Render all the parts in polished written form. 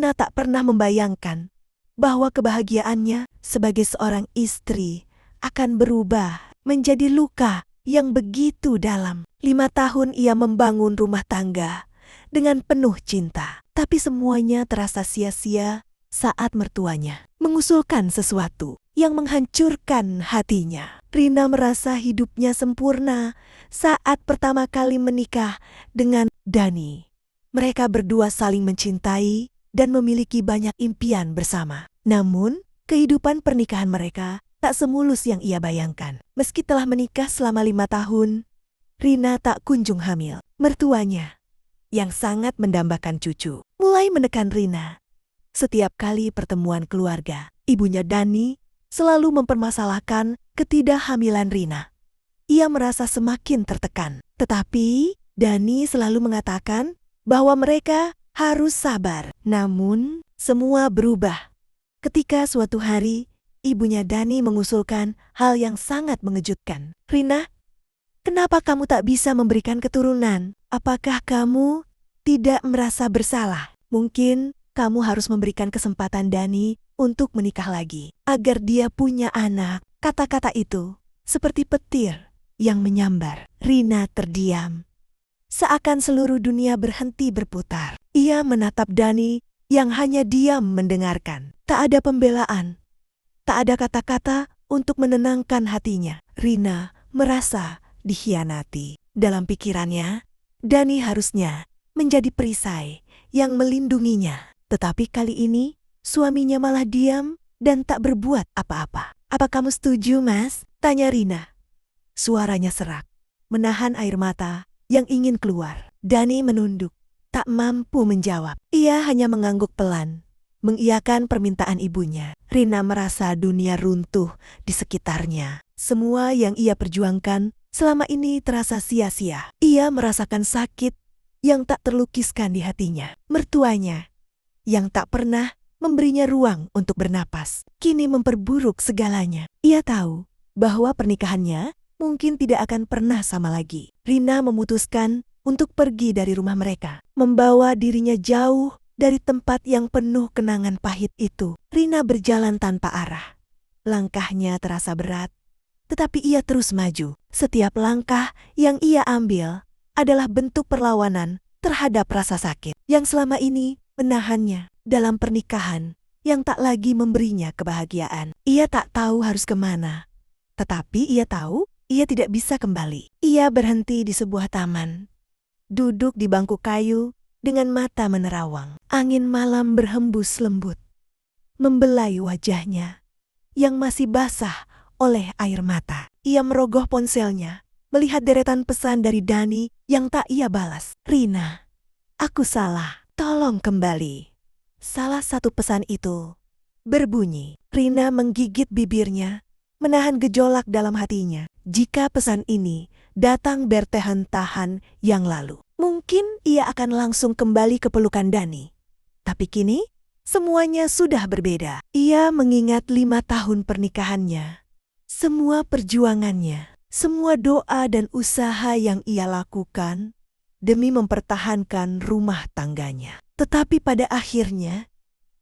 Rina tak pernah membayangkan bahwa kebahagiaannya sebagai seorang istri akan berubah menjadi luka yang begitu dalam. 5 tahun ia membangun rumah tangga dengan penuh cinta, tapi semuanya terasa sia-sia saat mertuanya mengusulkan sesuatu yang menghancurkan hatinya. Rina merasa hidupnya sempurna saat pertama kali menikah dengan Dani. Mereka berdua saling mencintai dan memiliki banyak impian bersama. Namun, kehidupan pernikahan mereka tak semulus yang ia bayangkan. Meski telah menikah selama 5 tahun, Rina tak kunjung hamil. Mertuanya, yang sangat mendambakan cucu, mulai menekan Rina. Setiap kali pertemuan keluarga, ibunya Dani selalu mempermasalahkan ketidakhamilan Rina. Ia merasa semakin tertekan. Tetapi, Dani selalu mengatakan bahwa mereka harus sabar. Namun, semua berubah ketika suatu hari ibunya Dani mengusulkan hal yang sangat mengejutkan. "Rina, kenapa kamu tak bisa memberikan keturunan? Apakah kamu tidak merasa bersalah? Mungkin kamu harus memberikan kesempatan Dani untuk menikah lagi agar dia punya anak." Kata-kata itu seperti petir yang menyambar. Rina terdiam, seakan seluruh dunia berhenti berputar. Ia menatap Dani yang hanya diam mendengarkan. Tak ada pembelaan, tak ada kata-kata untuk menenangkan hatinya. Rina merasa dikhianati. Dalam pikirannya, Dani harusnya menjadi perisai yang melindunginya. Tetapi kali ini, suaminya malah diam dan tak berbuat apa-apa. "Apa kamu setuju, Mas?" tanya Rina. Suaranya serak, menahan air mata yang ingin keluar. Dani menunduk, tak mampu menjawab. Ia hanya mengangguk pelan, mengiyakan permintaan ibunya. Rina merasa dunia runtuh di sekitarnya. Semua yang ia perjuangkan selama ini terasa sia-sia. Ia merasakan sakit yang tak terlukiskan di hatinya. Mertuanya, yang tak pernah memberinya ruang untuk bernapas, kini memperburuk segalanya. Ia tahu bahwa pernikahannya mungkin tidak akan pernah sama lagi. Rina memutuskan untuk pergi dari rumah mereka, membawa dirinya jauh dari tempat yang penuh kenangan pahit itu. Rina berjalan tanpa arah. Langkahnya terasa berat, tetapi ia terus maju. Setiap langkah yang ia ambil adalah bentuk perlawanan terhadap rasa sakit yang selama ini menahannya dalam pernikahan yang tak lagi memberinya kebahagiaan. Ia tak tahu harus kemana, tetapi ia tahu ia tidak bisa kembali. Ia berhenti di sebuah taman, duduk di bangku kayu dengan mata menerawang. Angin malam berhembus lembut, membelai wajahnya yang masih basah oleh air mata. Ia merogoh ponselnya, melihat deretan pesan dari Dani yang tak ia balas. "Rina, aku salah, tolong kembali." Salah satu pesan itu berbunyi. Rina menggigit bibirnya, menahan gejolak dalam hatinya. Jika pesan ini datang bertahan-tahan yang lalu, mungkin ia akan langsung kembali ke pelukan Dani. Tapi kini, semuanya sudah berbeda. Ia mengingat 5 tahun pernikahannya, semua perjuangannya, semua doa dan usaha yang ia lakukan demi mempertahankan rumah tangganya. Tetapi pada akhirnya,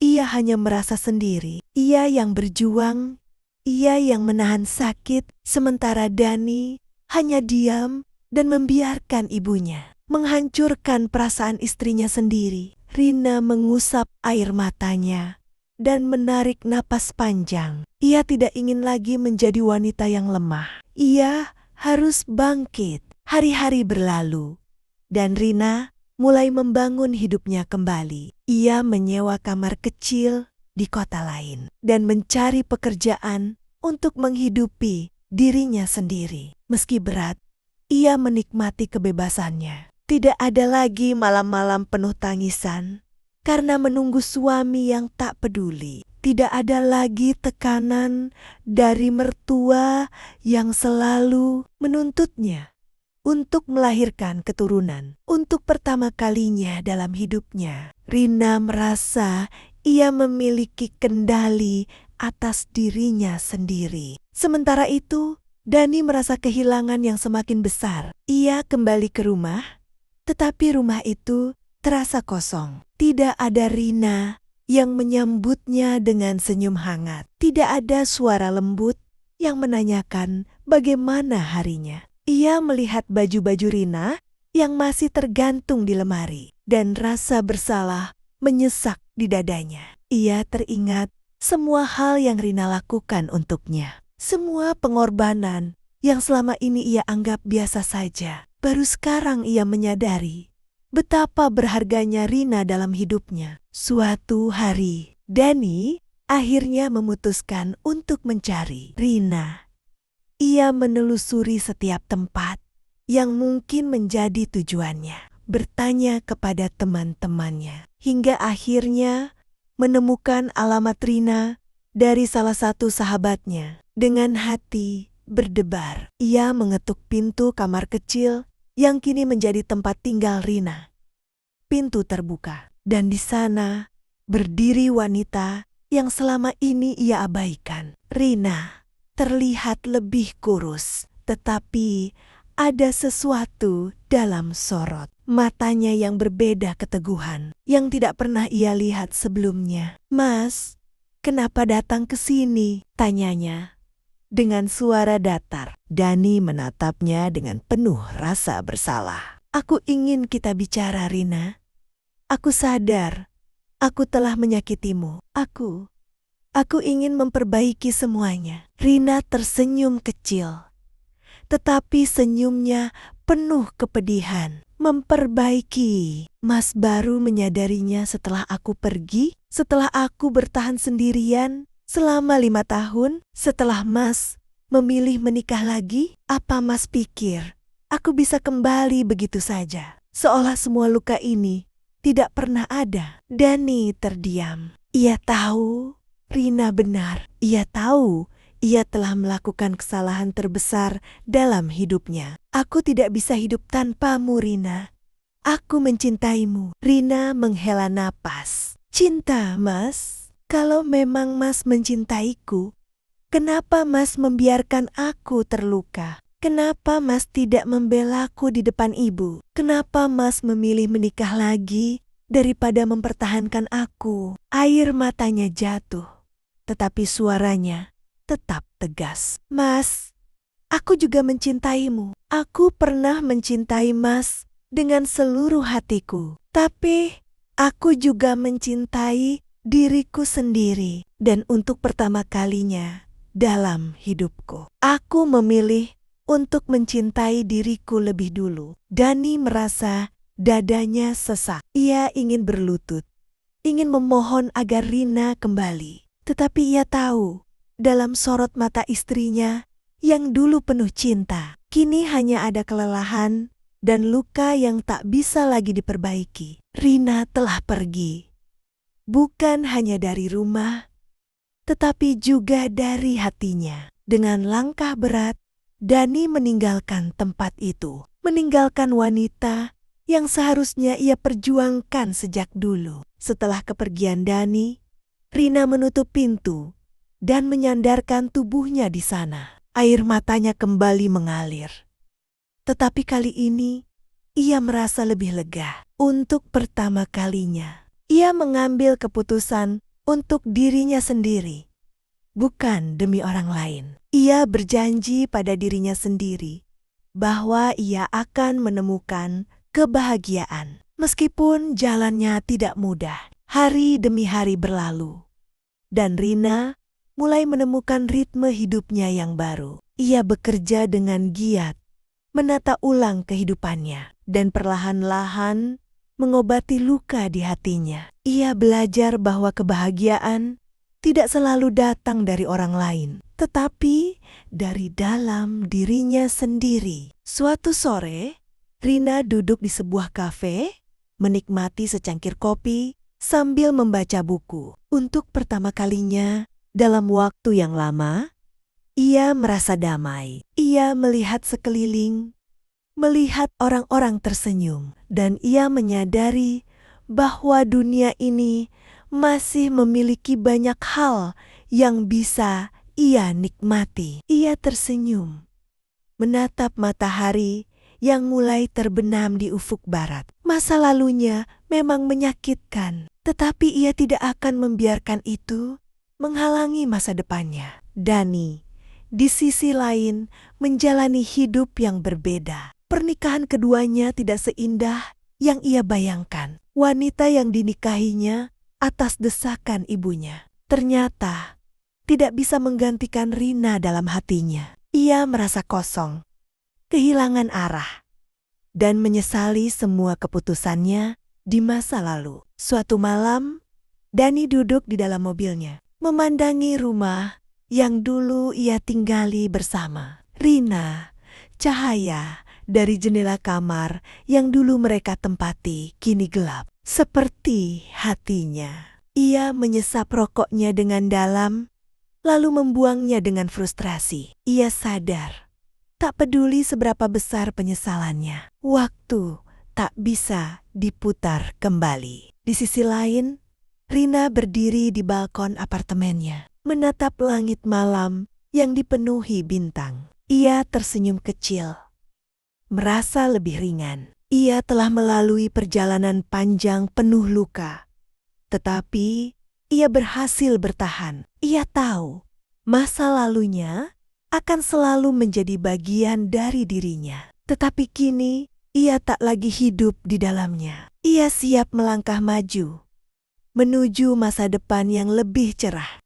ia hanya merasa sendiri. Ia yang berjuang, ia yang menahan sakit, sementara Dani hanya diam dan membiarkan ibunya menghancurkan perasaan istrinya sendiri. Rina mengusap air matanya dan menarik napas panjang. Ia tidak ingin lagi menjadi wanita yang lemah. Ia harus bangkit. Hari-hari berlalu, dan Rina mulai membangun hidupnya kembali. Ia menyewa kamar kecil di kota lain dan mencari pekerjaan untuk menghidupi dirinya sendiri. Meski berat, ia menikmati kebebasannya. Tidak ada lagi malam-malam penuh tangisan karena menunggu suami yang tak peduli. Tidak ada lagi tekanan dari mertua yang selalu menuntutnya untuk melahirkan keturunan. Untuk pertama kalinya dalam hidupnya, Rina merasa ia memiliki kendali atas dirinya sendiri. Sementara itu, Dani merasa kehilangan yang semakin besar. Ia kembali ke rumah, tetapi rumah itu terasa kosong. Tidak ada Rina yang menyambutnya dengan senyum hangat. Tidak ada suara lembut yang menanyakan bagaimana harinya. Ia melihat baju-baju Rina yang masih tergantung di lemari, dan rasa bersalah menyesak di dadanya. Ia teringat semua hal yang Rina lakukan untuknya. Semua pengorbanan yang selama ini ia anggap biasa saja. Baru sekarang ia menyadari betapa berharganya Rina dalam hidupnya. Suatu hari, Dani akhirnya memutuskan untuk mencari Rina. Ia menelusuri setiap tempat yang mungkin menjadi tujuannya, bertanya kepada teman-temannya, hingga akhirnya menemukan alamat Rina dari salah satu sahabatnya. Dengan hati berdebar, ia mengetuk pintu kamar kecil yang kini menjadi tempat tinggal Rina. Pintu terbuka, dan di sana berdiri wanita yang selama ini ia abaikan. Rina terlihat lebih kurus, tetapi ada sesuatu dalam sorot matanya yang berbeda keteguhan yang tidak pernah ia lihat sebelumnya. "Mas, kenapa datang ke sini?" tanyanya dengan suara datar. Dani menatapnya dengan penuh rasa bersalah. "Aku ingin kita bicara, Rina. Aku sadar aku telah menyakitimu. Aku ingin memperbaiki semuanya." Rina tersenyum kecil, tetapi senyumnya penuh kepedihan. "Memperbaiki? Mas baru menyadarinya setelah aku pergi, setelah aku bertahan sendirian selama 5 tahun, setelah Mas memilih menikah lagi. Apa Mas pikir aku bisa kembali begitu saja, seolah semua luka ini tidak pernah ada?" Dani terdiam. Ia tahu Rina benar. Ia tahu ia telah melakukan kesalahan terbesar dalam hidupnya. "Aku tidak bisa hidup tanpamu, Rina. Aku mencintaimu." Rina menghela napas. "Cinta, Mas? Kalau memang Mas mencintaiku, kenapa Mas membiarkan aku terluka? Kenapa Mas tidak membelaku di depan ibu? Kenapa Mas memilih menikah lagi daripada mempertahankan aku?" Air matanya jatuh, tetapi suaranya tetap tegas. "Mas, aku juga mencintaimu. Aku pernah mencintai Mas dengan seluruh hatiku. Tapi aku juga mencintai diriku sendiri. Dan untuk pertama kalinya dalam hidupku, aku memilih untuk mencintai diriku lebih dulu." Dani merasa dadanya sesak. Ia ingin berlutut, ingin memohon agar Rina kembali. Tetapi ia tahu dalam sorot mata istrinya yang dulu penuh cinta, kini hanya ada kelelahan dan luka yang tak bisa lagi diperbaiki. Rina telah pergi, bukan hanya dari rumah, tetapi juga dari hatinya. Dengan langkah berat, Dani meninggalkan tempat itu, meninggalkan wanita yang seharusnya ia perjuangkan sejak dulu. Setelah kepergian Dani, Rina menutup pintu dan menyandarkan tubuhnya di sana. Air matanya kembali mengalir. Tetapi kali ini, ia merasa lebih lega. Untuk pertama kalinya, ia mengambil keputusan untuk dirinya sendiri, bukan demi orang lain. Ia berjanji pada dirinya sendiri bahwa ia akan menemukan kebahagiaan. Meskipun jalannya tidak mudah, hari demi hari berlalu, dan Rina mulai menemukan ritme hidupnya yang baru. Ia bekerja dengan giat, menata ulang kehidupannya, dan perlahan-lahan mengobati luka di hatinya. Ia belajar bahwa kebahagiaan tidak selalu datang dari orang lain, tetapi dari dalam dirinya sendiri. Suatu sore, Rina duduk di sebuah kafe, menikmati secangkir kopi sambil membaca buku. Untuk pertama kalinya dalam waktu yang lama, ia merasa damai. Ia melihat sekeliling, melihat orang-orang tersenyum, dan ia menyadari bahwa dunia ini masih memiliki banyak hal yang bisa ia nikmati. Ia tersenyum, menatap matahari yang mulai terbenam di ufuk barat. Masa lalunya memang menyakitkan, tetapi ia tidak akan membiarkan itu menghalangi masa depannya. Dani, di sisi lain, menjalani hidup yang berbeda. Pernikahan keduanya tidak seindah yang ia bayangkan. Wanita yang dinikahinya atas desakan ibunya ternyata tidak bisa menggantikan Rina dalam hatinya. Ia merasa kosong, kehilangan arah, dan menyesali semua keputusannya di masa lalu. Suatu malam, Dani duduk di dalam mobilnya, memandangi rumah yang dulu ia tinggali bersama. Rina, cahaya dari jendela kamar yang dulu mereka tempati kini gelap. Seperti hatinya. Ia menyesap rokoknya dengan dalam, lalu membuangnya dengan frustrasi. Ia sadar, tak peduli seberapa besar penyesalannya, waktu tak bisa diputar kembali. Di sisi lain, Rina berdiri di balkon apartemennya, menatap langit malam yang dipenuhi bintang. Ia tersenyum kecil, merasa lebih ringan. Ia telah melalui perjalanan panjang penuh luka, tetapi ia berhasil bertahan. Ia tahu masa lalunya akan selalu menjadi bagian dari dirinya, tetapi kini ia tak lagi hidup di dalamnya. Ia siap melangkah maju menuju masa depan yang lebih cerah.